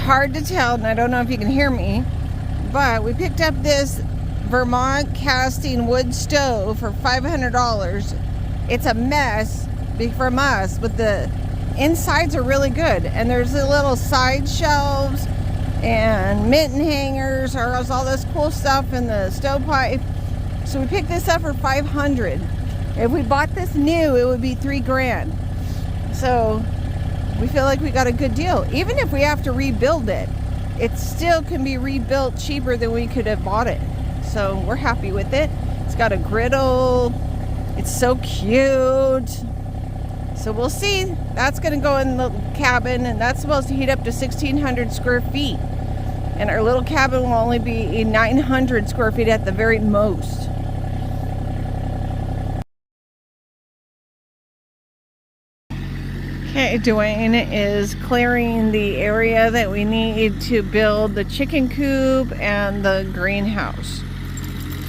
hard to tell, and I don't know if you can hear me, but we picked up this Vermont casting wood stove for $500. It's a mess from us, but the insides are really good. And there's the little side shelves and mitten hangers, or all this cool stuff in the stovepipe. So we picked this up for $500. If we bought this new, it would be $3,000. So we feel like we got a good deal. Even if we have to rebuild it, it still can be rebuilt cheaper than we could have bought it. So we're happy with it. It's got a griddle. It's so cute. So we'll see. That's going to go in the cabin, and that's supposed to heat up to 1,600 square feet. And our little cabin will only be 900 square feet at the very most. Okay, Dwayne is clearing the area that we need to build the chicken coop and the greenhouse.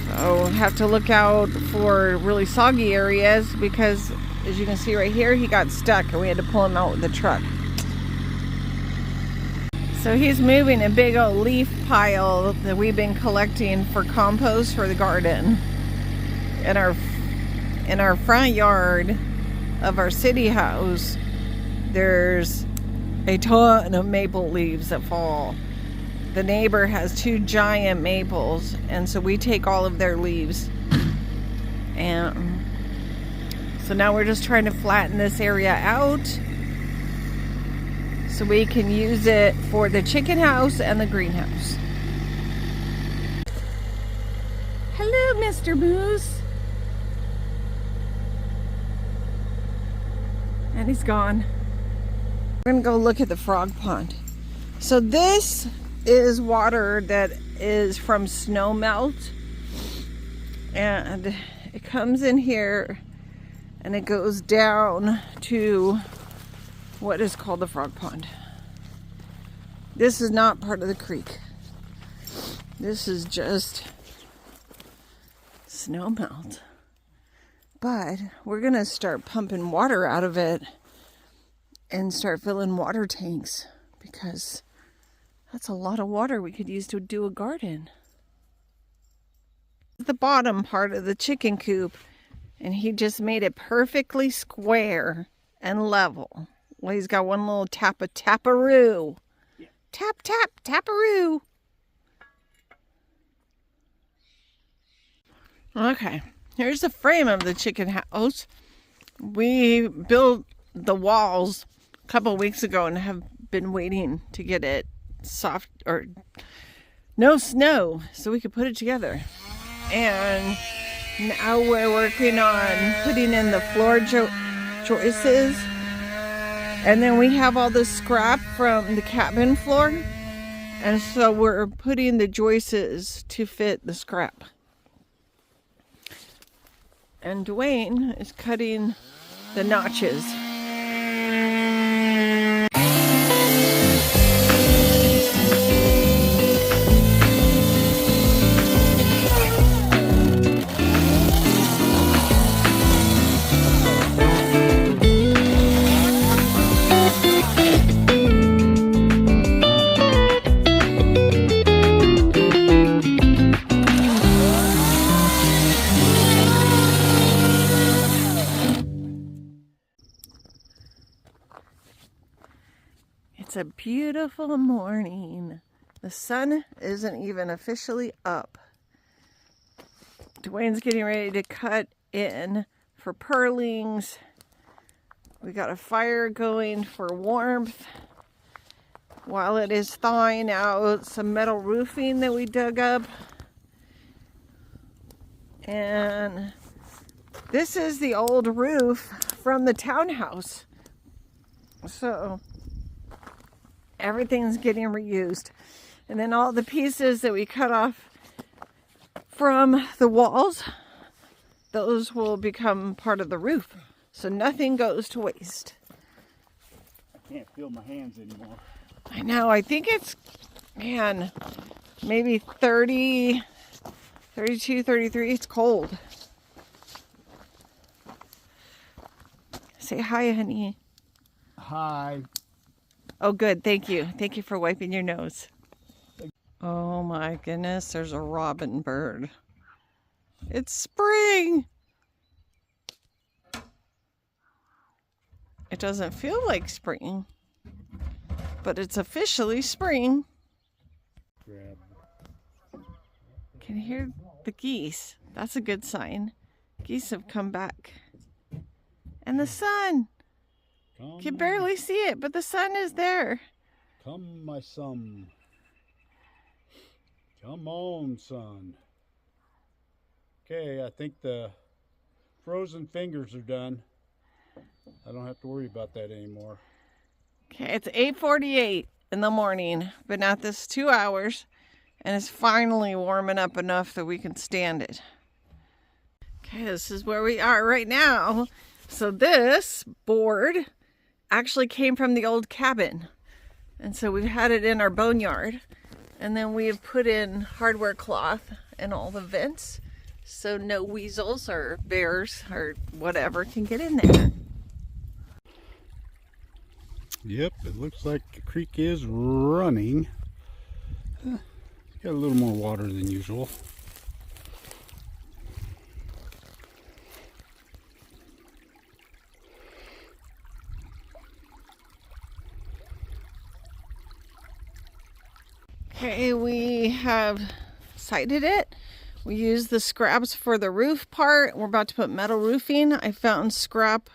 So we'll have to look out for really soggy areas because, as you can see right here, he got stuck and we had to pull him out with the truck. So he's moving a big old leaf pile that we've been collecting for compost for the garden. In our front yard of our city house, there's a ton of maple leaves that fall. The neighbor has 2 giant maples, and so we take all of their leaves. And so now we're just trying to flatten this area out so we can use it for the chicken house and the greenhouse. Hello, Mr. Moose. And he's gone. We're gonna go look at the frog pond. So this is water that is from snow melt, and it comes in here and it goes down to what is called the frog pond. This is not part of the creek. This is just snow melt. But we're gonna start pumping water out of it and start filling water tanks, because that's a lot of water we could use to do a garden. The bottom part of the chicken coop, and he just made it perfectly square and level. Well, he's got one little taparoo. Yeah. Tap, tap, taparoo. Okay, here's the frame of the chicken house. We built the walls a couple of weeks ago and have been waiting to get it soft, or no snow, so we could put it together. And now we're working on putting in the floor joists, and then we have all this scrap from the cabin floor, and so we're putting the joists to fit the scrap. And Dwayne is cutting the notches. It's a beautiful morning. The sun isn't even officially up. Dwayne's getting ready to cut in for purlings. We got a fire going for warmth while it is thawing out some metal roofing that we dug up. And this is the old roof from the townhouse. So everything's getting reused. And then all the pieces that we cut off from the walls, those will become part of the roof. So nothing goes to waste. I can't feel my hands anymore. I know, I think it's, man, maybe 30, 32, 33. It's cold. Say hi, honey. Hi. Oh, good. Thank you. Thank you for wiping your nose. Oh my goodness, there's a robin bird. It's spring. It doesn't feel like spring, but it's officially spring. Can you hear the geese? That's a good sign. Geese have come back. And the sun. Come, Can barely see it, but the sun is there. come, my son. Come on, son. Okay, I think the frozen fingers are done. I don't have to worry about that anymore. Okay, it's 8:48 in the morning. Been at this 2 hours, and it's finally warming up enough that we can stand it. Okay, this is where we are right now. So this board actually came from the old cabin. And so we've had it in our boneyard. And then we've put in hardware cloth in all the vents so no weasels or bears or whatever can get in there. Yep, it looks like the creek is running. It's got a little more water than usual. Okay, we have sighted it. We used the scraps for the roof part. We're about to put metal roofing. I found scrap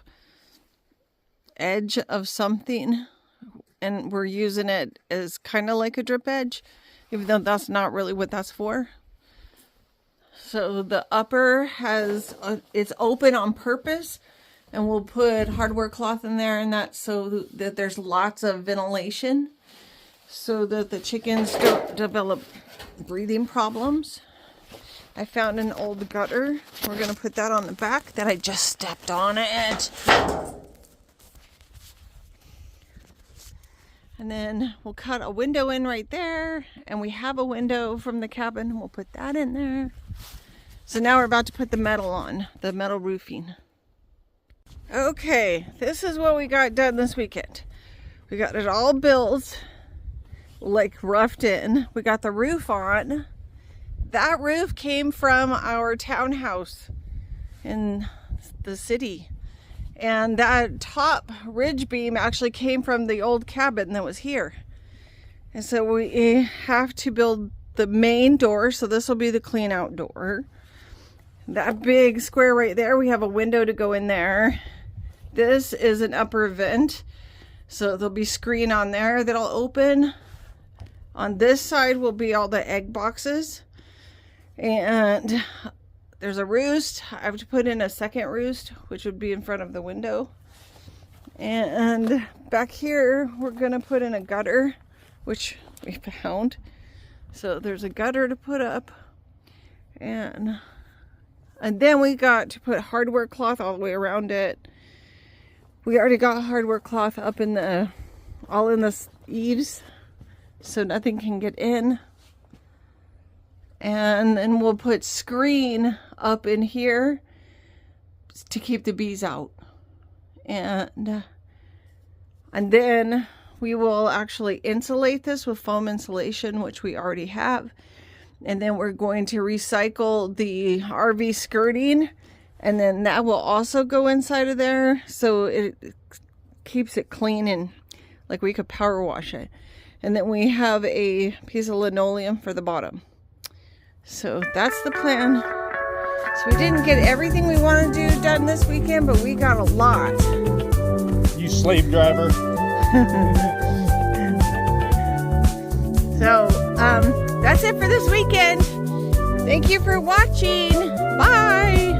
edge of something, and we're using it as kind of like a drip edge, even though that's not really what that's for. So the upper has, it's open on purpose, and we'll put hardware cloth in there and that so that there's lots of ventilation, so that the chickens don't develop breathing problems. I found an old gutter. We're going to put that on the back that I just stepped on it. And then we'll cut a window in right there. And we have a window from the cabin. We'll put that in there. So now we're about to put the metal on, the metal roofing. Okay, this is what we got done this weekend. We got it all built, like roughed in. We got the roof on. That roof came from our townhouse in the city. And that top ridge beam actually came from the old cabin that was here. And so we have to build the main door. So this will be the clean out door. That big square right there, we have a window to go in there. This is an upper vent. So there'll be screen on there that'll open. On this side will be all the egg boxes. And there's a roost. I have to put in a second roost, which would be in front of the window. And back here, we're going to put in a gutter, which we found. So there's a gutter to put up. And then we got to put hardware cloth all the way around it. We already got hardware cloth up in the, all in the eaves, so nothing can get in. And then we'll put screen up in here to keep the bees out. And then we will actually insulate this with foam insulation, which we already have. And then we're going to recycle the RV skirting, and then that will also go inside of there, so it keeps it clean and like we could power wash it. And then we have a piece of linoleum for the bottom. So that's the plan. So we didn't get everything we wanted to do done this weekend, but we got a lot. You slave driver. So that's it for this weekend. Thank you for watching. Bye.